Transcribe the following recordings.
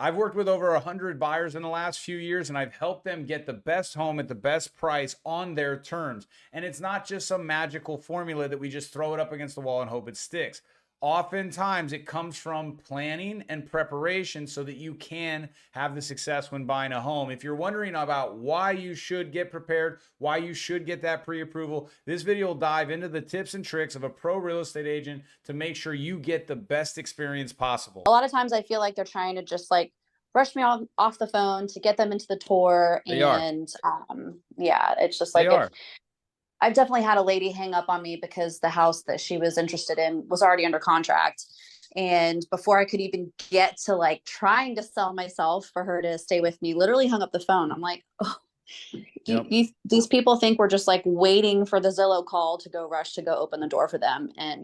I've worked with over 100 buyers in the last few years, and I've helped them get the best home at the best price on their terms. And it's not just some magical formula that we just throw it up against the wall and hope it sticks. Oftentimes, it comes from planning and preparation so that you can have the success when buying a home. If you're wondering about why you should get prepared, why you should get that pre-approval, this video will dive into the tips and tricks of a pro real estate agent to make sure you get the best experience possible. A lot of times I feel like they're trying to just like brush me off the phone to get them into the tour. They are. And yeah, it's just They like are. I've definitely had a lady hang up on me because the house that she was interested in was already under contract. And before I could even get to like trying to sell myself for her to stay with me, literally hung up the phone. I'm like, oh, Yep. these people think we're just like waiting for the Zillow call to go rush to go open the door for them. And,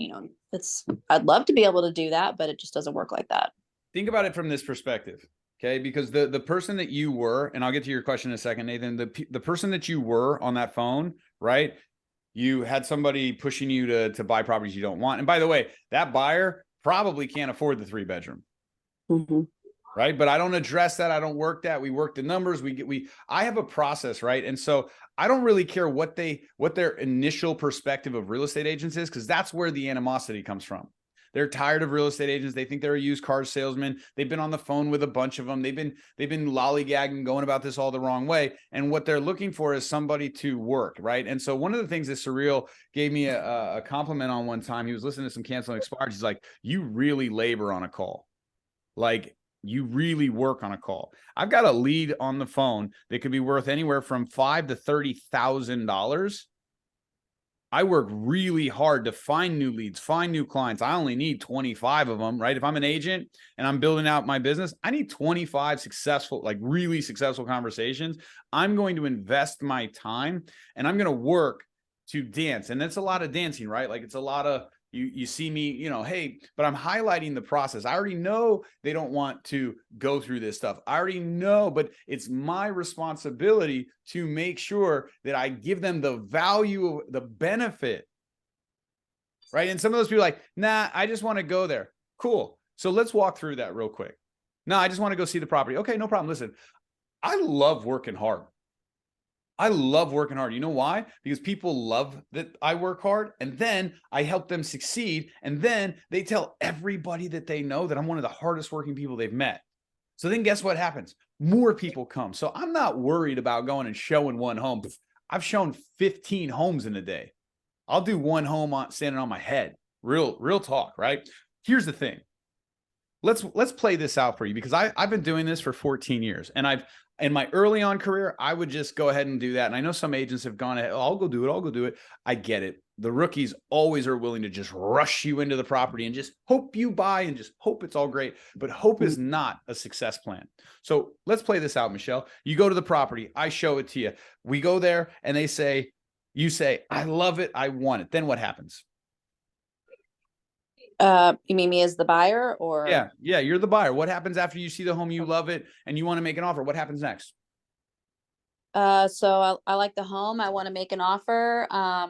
I'd love to be able to do that, but it just doesn't work like that. Think about it from this perspective. Okay. Because the person that you were, and I'll get to your question in a second, Nathan, the person that you were on that phone, right? You had somebody pushing you to buy properties you don't want. And by the way, that buyer probably can't afford the 3-bedroom. Mm-hmm. Right. But I don't address that. I don't work that. We work the numbers. I have a process. Right. And so I don't really care what their initial perspective of real estate agents is, because that's where the animosity comes from. They're tired of real estate agents. They think they're a used car salesman. They've been on the phone with a bunch of them. They've been lollygagging, going about this all the wrong way. And what they're looking for is somebody to work, right? And so one of the things that Surreal gave me a compliment on one time, he was listening to some cancel and expired. He's like, you really labor on a call. Like, you really work on a call. I've got a lead on the phone that could be worth anywhere from $5,000 to $30,000. I work really hard to find new leads, find new clients. I only need 25 of them, right? If I'm an agent and I'm building out my business, I need 25 successful, like really successful conversations. I'm going to invest my time and I'm going to work to dance. And that's a lot of dancing, right? Like it's a lot of, you see me, hey, but I'm highlighting the process. I already know they don't want to go through this stuff. I already know, but it's my responsibility to make sure that I give them the value, the benefit, right? And some of those people are like, nah, I just want to go there. Cool. So let's walk through that real quick. No, I just want to go see the property. Okay, no problem. Listen, I love working hard. I love working hard. You know why? Because people love that I work hard, and then I help them succeed. And then they tell everybody that they know that I'm one of the hardest working people they've met. So then guess what happens? More people come. So I'm not worried about going and showing one home. I've shown 15 homes in a day. I'll do one home standing on my head. Real talk, right? Here's the thing. Let's play this out for you, because I've been doing this for 14 years, and in my early on career, I would just go ahead and do that. And I know some agents have gone ahead, I'll go do it. I get it. The rookies always are willing to just rush you into the property and just hope you buy and just hope it's all great. But hope is not a success plan. So let's play this out, Michelle. You go to the property. I show it to you. We go there and you say, I love it. I want it. Then what happens? You mean me as the buyer, or? Yeah, you're the buyer. What happens after you see the home, you love it, and you want to make an offer? What happens next? So I like the home. I want to make an offer. I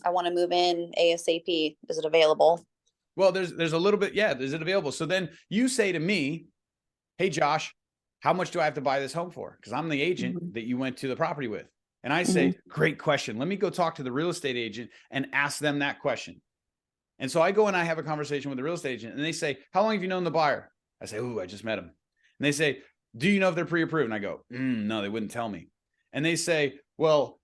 want to move in ASAP. Is it available? Well, there's a little bit. Yeah, is it available? So then you say to me, hey, Josh, how much do I have to buy this home for? Because I'm the agent that you went to the property with. And I say, great question. Let me go talk to the real estate agent and ask them that question. And so I go and I have a conversation with the real estate agent, and they say, how long have you known the buyer? I say, I just met him. And they say, do you know if they're pre-approved? And I go, no, they wouldn't tell me. And they say, well,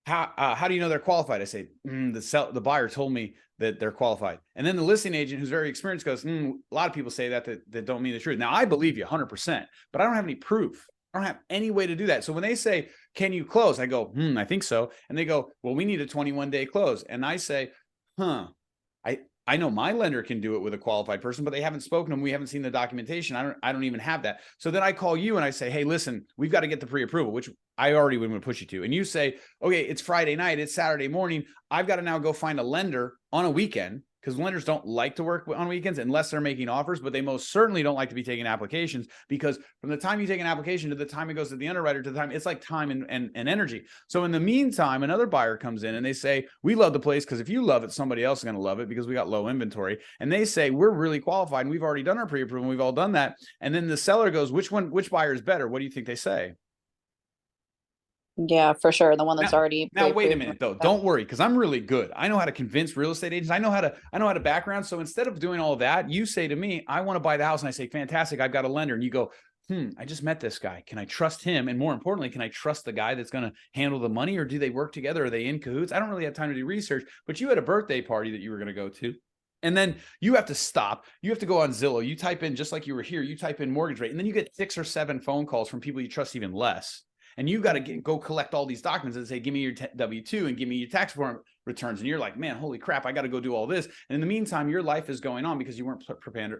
how do you know they're qualified? I say, the buyer told me that they're qualified. And then the listing agent, who's very experienced, goes, a lot of people say that don't mean the truth. Now, I believe you 100%, but I don't have any proof. I don't have any way to do that. So when they say, can you close? I go, I think so. And they go, well, we need a 21-day close. And I say, I know my lender can do it with a qualified person, but they haven't spoken to them. We haven't seen the documentation. I don't even have that. So then I call you and I say, hey, listen, we've got to get the pre-approval, which I already would push you to. And you say, okay, it's Friday night, it's Saturday morning. I've got to now go find a lender on a weekend, because lenders don't like to work on weekends unless they're making offers, but they most certainly don't like to be taking applications, because from the time you take an application to the time it goes to the underwriter to the time, it's like time and energy. So in the meantime, another buyer comes in and they say, we love the place because if you love it, somebody else is going to love it because we got low inventory. And they say, we're really qualified and we've already done our pre-approval. We've all done that. And then the seller goes, which buyer is better? What do you think they say? Yeah, for sure. The one that's already Now wait a pre-approved. minute though. Don't worry, because I'm really good. I know how to convince real estate agents. I know how to background. So instead of doing all of that, you say to me, I want to buy the house. And I say, fantastic, I've got a lender. And you go, I just met this guy. Can I trust him? And more importantly, can I trust the guy that's going to handle the money, or do they work together? Are they in cahoots? I don't really have time to do research, but you had a birthday party that you were going to go to. And then you have to stop. You have to go on Zillow. You type in, just like you were here, you type in mortgage rate. And then you get 6 or 7 phone calls from people you trust even less. And you got to go collect all these documents and say, give me your W-2 and give me your tax form returns. And you're like, man, holy crap, I got to go do all this. And in the meantime, your life is going on because you weren't prepared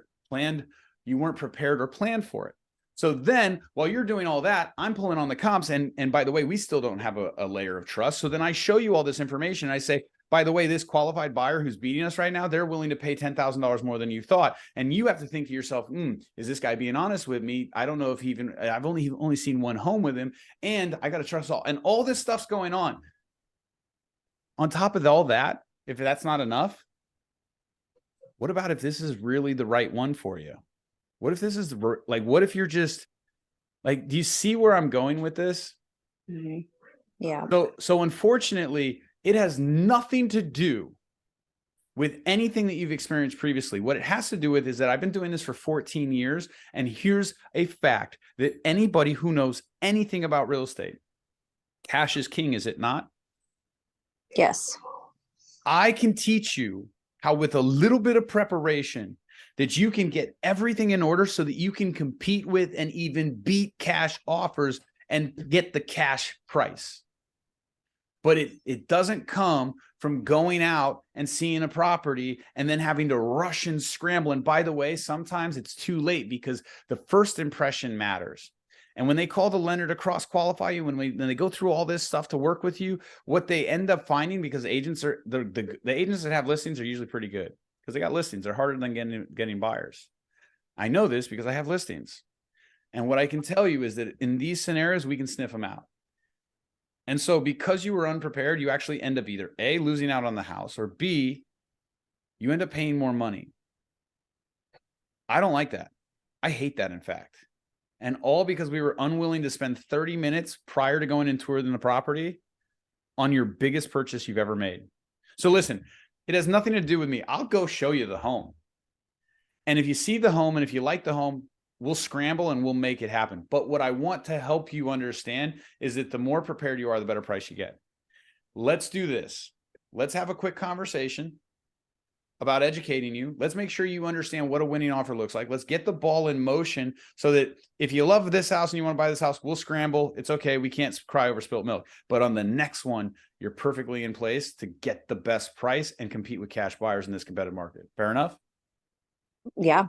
or planned for it. So then while you're doing all that, I'm pulling on the comps. And by the way, we still don't have a layer of trust. So then I show you all this information. And I say, by the way, this qualified buyer who's beating us right now, they're willing to pay $10,000 more than you thought. And you have to think to yourself, is this guy being honest with me? I don't know if I've only seen one home with him, and I got to trust all. And all this stuff's going on. On top of all that, if that's not enough, what about if this is really the right one for you? What if this is what if you're just like, do you see where I'm going with this? Mm-hmm. Yeah. So unfortunately, it has nothing to do with anything that you've experienced previously. What it has to do with is that I've been doing this for 14 years. And here's a fact that anybody who knows anything about real estate, cash is king, is it not? Yes. I can teach you how, with a little bit of preparation, that you can get everything in order so that you can compete with and even beat cash offers and get the cash price. But it doesn't come from going out and seeing a property and then having to rush and scramble. And by the way, sometimes it's too late, because the first impression matters. And when they call the lender to cross qualify you, when they go through all this stuff to work with you, what they end up finding, because agents are the agents that have listings are usually pretty good because they got listings. They're harder than getting buyers. I know this because I have listings. And what I can tell you is that in these scenarios, we can sniff them out. And so because you were unprepared, you actually end up either A, losing out on the house, or B, you end up paying more money. I don't like that. I hate that, in fact. And all because we were unwilling to spend 30 minutes prior to going and touring the property on your biggest purchase you've ever made. So listen, it has nothing to do with me. I'll go show you the home. And if you see the home and if you like the home, we'll scramble and we'll make it happen. But what I want to help you understand is that the more prepared you are, the better price you get. Let's do this. Let's have a quick conversation about educating you. Let's make sure you understand what a winning offer looks like. Let's get the ball in motion so that if you love this house and you want to buy this house, we'll scramble. It's okay. We can't cry over spilt milk. But on the next one, you're perfectly in place to get the best price and compete with cash buyers in this competitive market. Fair enough? Yeah.